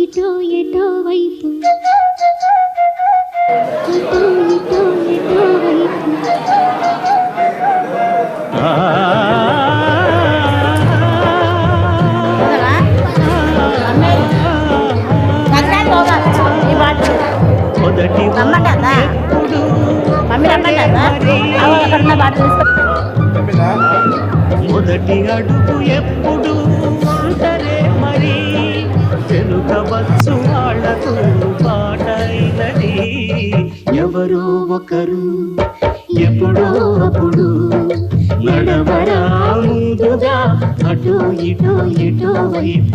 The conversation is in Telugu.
ఇటో ఎటో వైపు అటో ఇటో ఎటో వైపు మొదటి అడుగు ఎప్పుడు అంటరే మరి తెలుగవచ్చు వాళ్ళకు పాటైనది ఎవరో ఒకరు ఎప్పుడో అప్పుడు నడవరా ముందుగా అటో ఇటో ఎటో వైపు